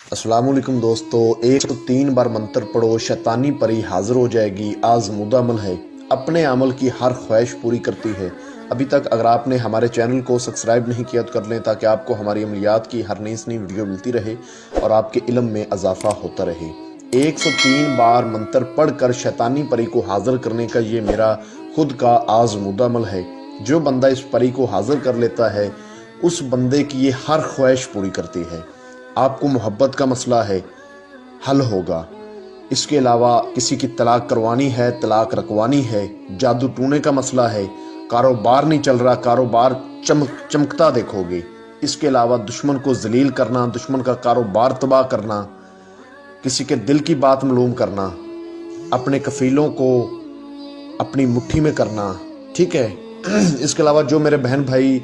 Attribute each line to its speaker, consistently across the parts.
Speaker 1: अस्सलाम वालेकुम दोस्तों, 103 बार मंत्र पढ़ो, शैतानी परी हाजिर हो जाएगी। आज़मूदा अमल है, अपने अमल की हर ख्वाहिश पूरी करती है। अभी तक अगर आपने हमारे चैनल को सब्सक्राइब नहीं किया तो कर लें, ताकि आपको हमारी अमलियात की हर नई नई वीडियो मिलती रहे और आपके इल्म में इजाफा होता रहे। 103 बार मंत्र पढ़कर शैतानी परी को हाजिर करने का ये मेरा खुद का आज़मूदा अमल है। जो बंदा इस परी को हाजिर कर लेता है, उस बंदे की ये हर ख्वाहिश पूरी करती है। आपको मोहब्बत का मसला है, हल होगा। इसके अलावा किसी की तलाक करवानी है, तलाक रखवानी है, जादू टूने का मसला है, कारोबार नहीं चल रहा, कारोबार चमकता देखोगे। इसके अलावा दुश्मन को जलील करना, दुश्मन का कारोबार तबाह करना, किसी के दिल की बात मालूम करना, अपने कफीलों को अपनी मुट्ठी में करना, ठीक है। इसके अलावा जो मेरे बहन भाई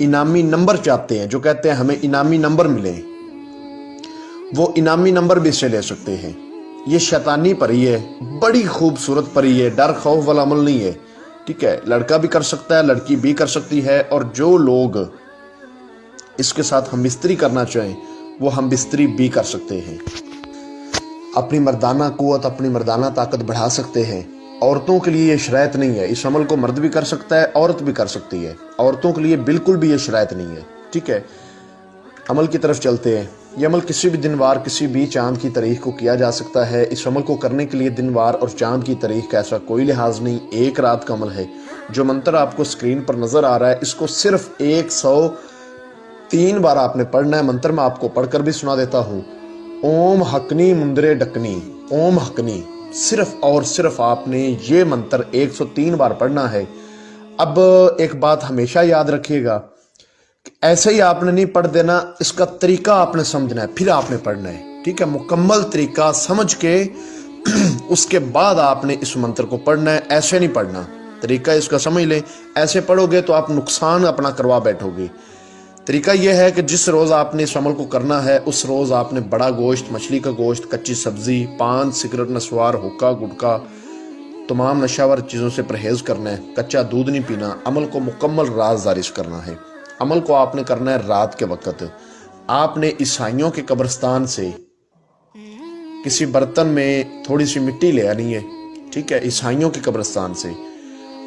Speaker 1: इनामी नंबर चाहते हैं, जो कहते हैं हमें इनामी नंबर मिले, वो इनामी नंबर भी इससे ले सकते हैं। ये शैतानी परी है, बड़ी खूबसूरत परी है, डर खौफ वाला अमल नहीं है, ठीक है। लड़का भी कर सकता है, लड़की भी कर सकती है, और जो लोग इसके साथ हम बिस्तरी करना चाहें वो हम बिस्तरी भी कर सकते हैं। अपनी मर्दाना कुव्वत, अपनी मर्दाना ताकत बढ़ा सकते हैं। औरतों के लिए ये शरायत नहीं है, इस अमल को मर्द भी कर सकता है, औरत भी कर सकती है। औरतों के लिए बिल्कुल भी ये शरायत नहीं है, ठीक है। अमल की तरफ चलते हैं। ये अमल किसी भी दिन वार, किसी भी चांद की तारीख को किया जा सकता है। इस अमल को करने के लिए दिन वार और चांद की तारीख का ऐसा कोई लिहाज नहीं, एक रात का अमल है। जो मंत्र आपको स्क्रीन पर नजर आ रहा है, इसको सिर्फ 103 बार आपने पढ़ना है। मंत्र मैं आपको पढ़कर भी सुना देता हूँ। ओम हकनी मुंदरे डकनी, ओम हकनी, सिर्फ और सिर्फ आपने ये मंत्र 103 बार पढ़ना है। अब एक बात हमेशा याद रखिएगा, ऐसे ही आपने नहीं पढ़ देना, इसका तरीका आपने समझना है, फिर आपने पढ़ना है, ठीक है। मुकम्मल तरीका समझ के उसके बाद आपने इस मंत्र को पढ़ना है, ऐसे नहीं पढ़ना। तरीका इसका समझ लें, ऐसे पढ़ोगे तो आप नुकसान अपना करवा बैठोगे। तरीका यह है कि जिस रोज़ आपने इस अमल को करना है, उस रोज़ आपने बड़ा गोश्त, मछली का गोश्त, कच्ची सब्जी, पान, सिगरेट, नस्वार, हुक्का, गुटखा, तमाम नशावर चीज़ों से परहेज करना है। कच्चा दूध नहीं पीना। अमल को मुकम्मल राज़दारी से करना है। अमल को आपने करना है रात के वक्त। आपने ईसाइयों के कब्रिस्तान से किसी बर्तन में थोड़ी सी मिट्टी ले आनी है, ठीक है, ईसाइयों के कब्रिस्तान से।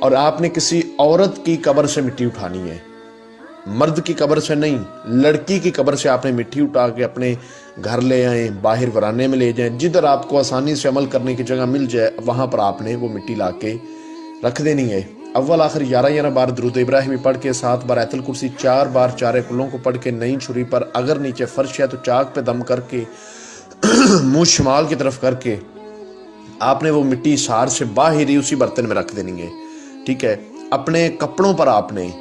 Speaker 1: और आपने किसी औरत की कब्र से मिट्टी उठानी है, मर्द की कब्र से नहीं, लड़की की कब्र से आपने मिट्टी उठा के अपने घर ले आए, बाहर वराने में ले जाएं। जिधर आपको आसानी से अमल करने की जगह मिल जाए, वहां पर आपने वो मिट्टी ला के रख देनी है। अव्वल आखिर 11 बार दुरूद इब्राहिमी पढ़ के, 7 बार आयतुल कुर्सी, 4 बार चारे कुल्लों को पढ़ के, नई छुरी पर, अगर नीचे फर्श है तो चाक पे दम करके मुंह शिमाल की तरफ करके आपने वो मिट्टी सार से बाहर ही उसी बर्तन में रख देनी है, ठीक है। अपने कपड़ों पर आपने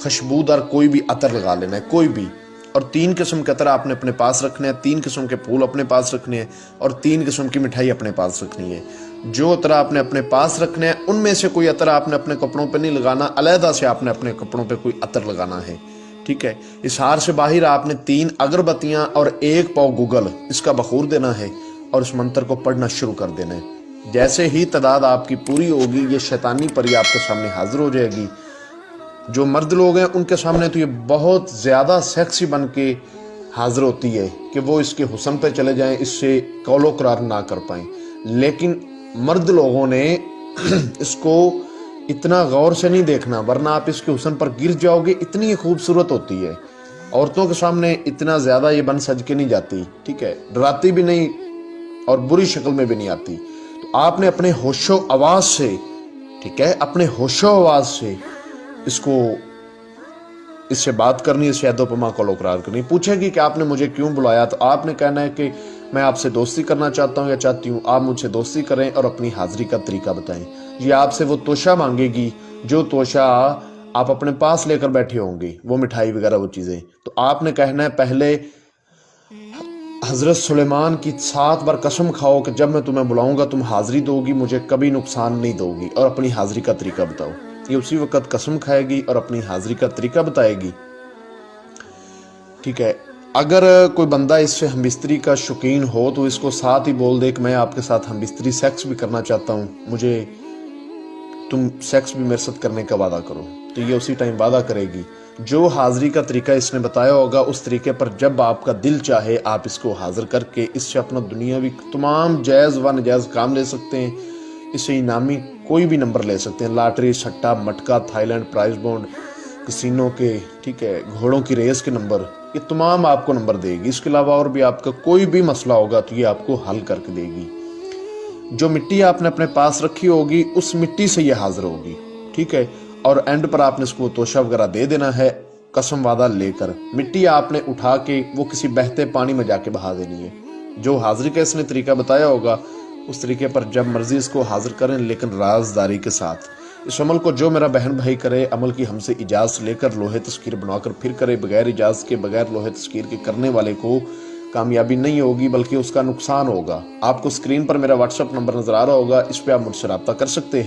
Speaker 1: खुशबूदार कोई भी अतर लगा लेना है, कोई भी। और 3 किस्म के अतर आपने अपने पास रखने हैं, 3 किस्म के फूल अपने पास रखने हैं, और 3 किस्म की मिठाई अपने पास रखनी है। जो अतर आपने अपने पास रखने हैं, उनमें से कोई अतर आपने अपने कपड़ों पे नहीं लगाना, अलहदा से आपने अपने कपड़ों पे कोई अतर लगाना है, ठीक है। इस हार से बाहर आपने 3 अगरबत्तियां और 1 पाव गुगल, इसका बखूर देना है और इस मंत्र को पढ़ना शुरू कर देना है। जैसे ही तादाद आपकी पूरी होगी, ये शैतानी परी आपके सामने हाजिर हो जाएगी। जो मर्द लोग हैं उनके सामने तो ये बहुत ज़्यादा सेक्सी बन के हाजिर होती है कि वो इसके हुस्न पे चले जाएं, इससे कौलो करार ना कर पाएं। लेकिन मर्द लोगों ने इसको इतना गौर से नहीं देखना, वरना आप इसके हुस्न पर गिर जाओगे। इतनी खूबसूरत होती है, औरतों के सामने इतना ज़्यादा ये बन सज के नहीं जाती, ठीक है, डराती भी नहीं और बुरी शक्ल में भी नहीं आती। तो आपने अपने होशो आवाज़ से, ठीक है, अपने होशो आवाज़ से इससे बात करनी, इससे अदोपमा को लोकरार करनी। पूछेगी कि आपने मुझे क्यों बुलाया, तो आपने कहना है कि मैं आपसे दोस्ती करना चाहता हूँ या चाहती हूँ, आप मुझसे दोस्ती करें और अपनी हाजिरी का तरीका बताएं। ये आपसे वो तोशा मांगेगी, जो तोशा आप अपने पास लेकर बैठे होंगे, वो मिठाई वगैरह वो चीज़ें। तो आपने कहना है, पहले हजरत सुलेमान की 7 बार कसम खाओ कि जब मैं तुम्हें बुलाऊंगा तुम हाजिरी दोगी, मुझे कभी नुकसान नहीं दोगी, और अपनी हाजिरी का तरीका बताओ। ये उसी वक्त कसम खाएगी और अपनी हाजिरी का तरीका बताएगी, ठीक है। अगर कोई बंदा इससे हमबिस्तरी का शौकीन हो तो इसको साथ ही बोल दे कि मैं आपके साथ हमबिस्तरी सेक्स भी करना चाहता हूँ, मुझे तुम सेक्स भी मेरे साथ करने का वादा करो। तो ये उसी टाइम वादा करेगी। जो हाजिरी का तरीका इसने बताया होगा उस तरीके पर जब आपका दिल चाहे आप इसको हाजिर करके इससे अपना दुनियावी तमाम जायज़ व नाजायज़ काम ले सकते हैं। इससे इनामी कोई भी नंबर ले सकते हैं, लॉटरी, सट्टा, मटका, थाईलैंड, प्राइज बॉन्ड, कसिनो के, ठीक है, घोड़ों की रेस के नंबर, ये तमाम आपको नंबर देगी। इसके अलावा और भी आपका कोई भी मसला होगा तो ये आपको हल करके देगी। जो मिट्टी आपने अपने पास रखी होगी उस मिट्टी से ये हाजिर होगी, ठीक है। और एंड पर आपने इसको तोशा वगैरह दे देना है कसम वादा लेकर। मिट्टी आपने उठा के वो किसी बहते पानी में जाके बहा देनी है। जो हाजिरी का इसने तरीका बताया होगा उस तरीके पर जब मर्जी इसको हाजिर करें, लेकिन राजदारी के साथ। इस अमल को जो मेरा बहन भाई करे, अमल की हमसे इजाज़त लेकर लोहे तस्कीर बनवाकर फिर करे, बगैर इजाज़त के, बगैर लोहे तस्कीर के करने वाले को कामयाबी नहीं होगी बल्कि उसका नुकसान होगा। आपको स्क्रीन पर मेरा व्हाट्सएप नंबर नजर आ रहा होगा, इस पर आप मुझसे रब्ता कर सकते हैं।